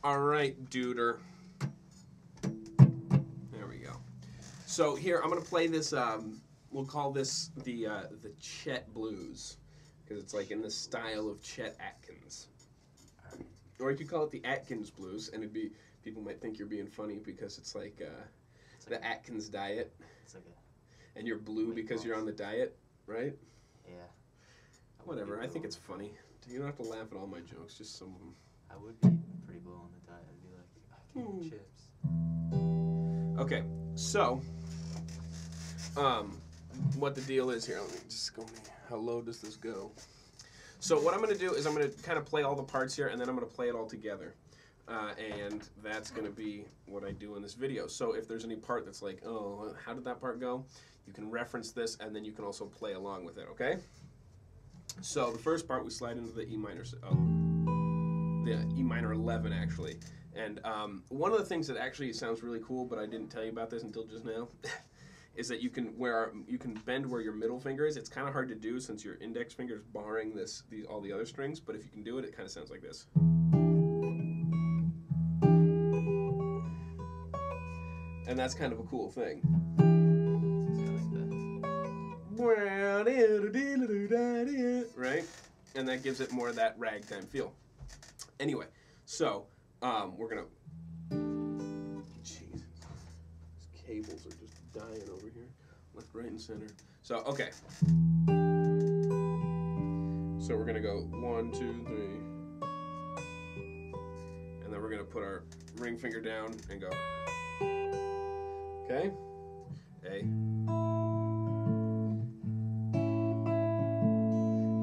All right, duder. There we go. So here I'm gonna play this. We'll call this the Chet Blues because it's like in the style of Chet Atkins, or you could call it the Atkins Blues, and it'd be people might think you're being funny because it's like the Atkins diet, It's like and you're blue because you're on the diet, right? yeah. Whatever. I think it's funny. You don't have to laugh at all my jokes, just some of them. I would be pretty blue on the diet. I'd be like, I can eat chips. Okay, so, what the deal is here? Let me just go. How low does this go? So what I'm going to do is I'm going to kind of play all the parts here, and then I'm going to play it all together. And that's going to be what I do in this video. So if there's any part that's like, oh, how did that part go? You can reference this, and then you can also play along with it, okay? So the first part, we slide into the E minor, the E minor 11, actually. And one of the things that actually sounds really cool, but I didn't tell you about this until just now, is that you can bend where your middle finger is. It's kind of hard to do since your index finger is barring all the other strings, but if you can do it, it kind of sounds like this. And that's kind of a cool thing. Right? And that gives it more of that ragtime feel. Anyway, so we're gonna. Jesus, these cables are just dying over here, left, right, and center. So okay. So we're gonna go 1, 2, 3, and then we're gonna put our ring finger down and go. Okay. A.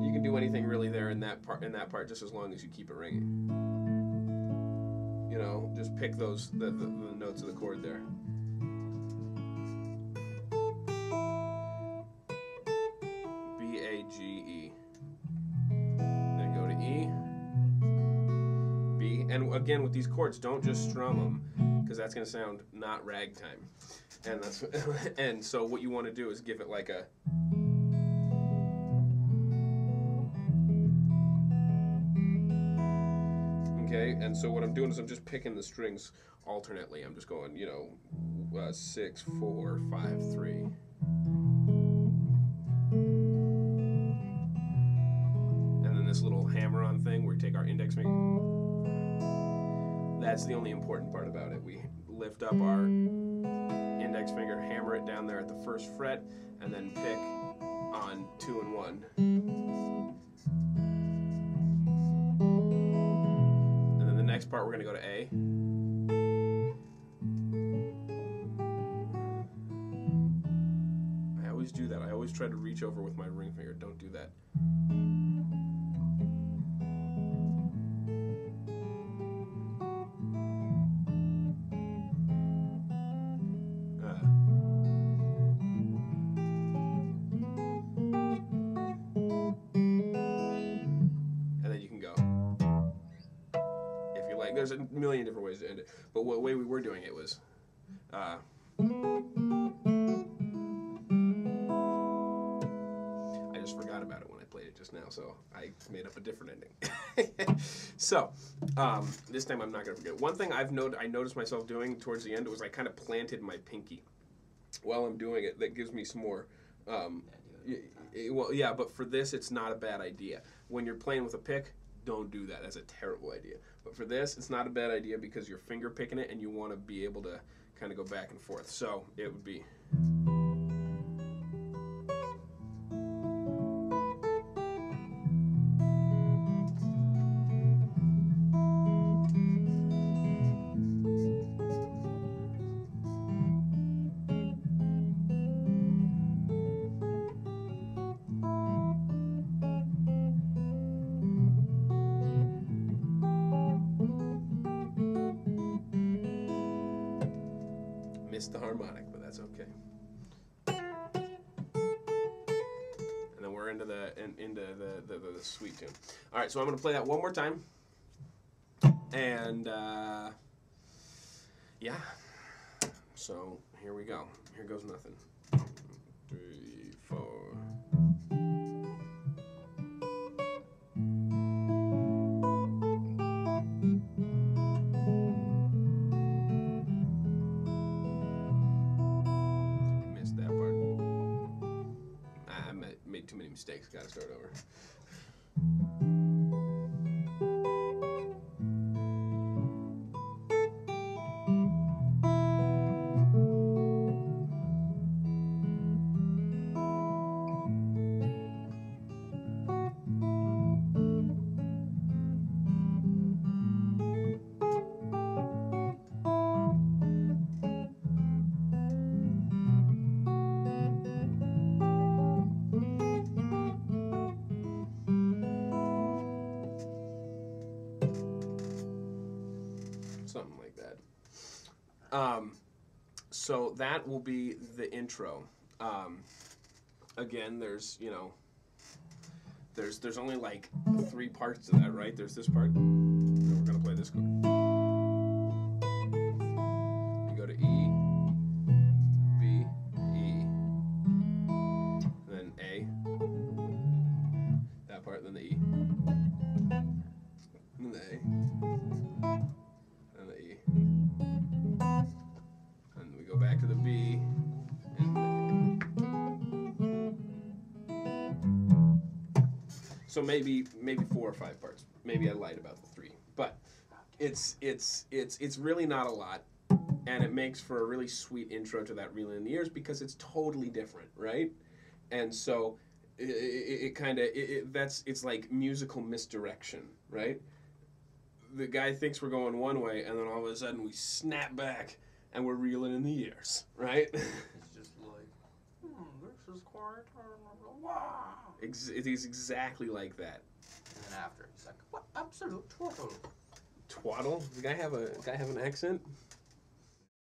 You can do anything really there in that part, just as long as you keep it ringing. You know, just pick the notes of the chord there. B, A, G, E. Then go to E, B, and again with these chords, don't just strum them because that's gonna sound not ragtime. And that's and so what you want to do is give it like a. Okay, and so what I'm doing is I'm just picking the strings alternately. I'm just going, 6, 4, 5, 3. And then this little hammer-on thing where we take our index finger. That's the only important part about it. We lift up our index finger, hammer it down there at the first fret, and then pick on 2 and 1. Next part, we're going to go to A. I always do that. I always try to reach over with my ring finger. Don't do that. And then you can go. There's a million different ways to end it, but the way we were doing it was I just forgot about it when I played it just now, so I made up a different ending. So this time I'm not gonna forget. One thing I noticed myself doing towards the end was I kind of planted my pinky while I'm doing it. That gives me some more well, yeah, but for this it's not a bad idea. When you're playing with a pick, don't do that. That's a terrible idea. But for this, it's not a bad idea because you're finger picking it and you want to be able to kind of go back and forth. So it would be. Missed the harmonic, but that's okay. And then we're into the sweet tune. All right, so I'm gonna play that one more time, and yeah. So here we go. Here goes nothing. 3, 4. mistakes. Gotta start over. Something like that. So that will be the intro. Again, there's there's only like 3 parts to that, right? There's this part. And we're gonna play this chord. You go to E, B, E, then A. That part, then the E, then the A. And we go back to the B, and so maybe 4 or 5 parts. Maybe I lied about the 3, but it's really not a lot, and it makes for a really sweet intro to that Reeling in the Years because it's totally different, right? And so it's like musical misdirection, right? The guy thinks we're going one way, and then all of a sudden we snap back, and we're reeling in the years, right? It's just like, this is quite wow. It is exactly like that. And then after, he's like, what absolute twaddle. Twaddle? Does the guy have an accent?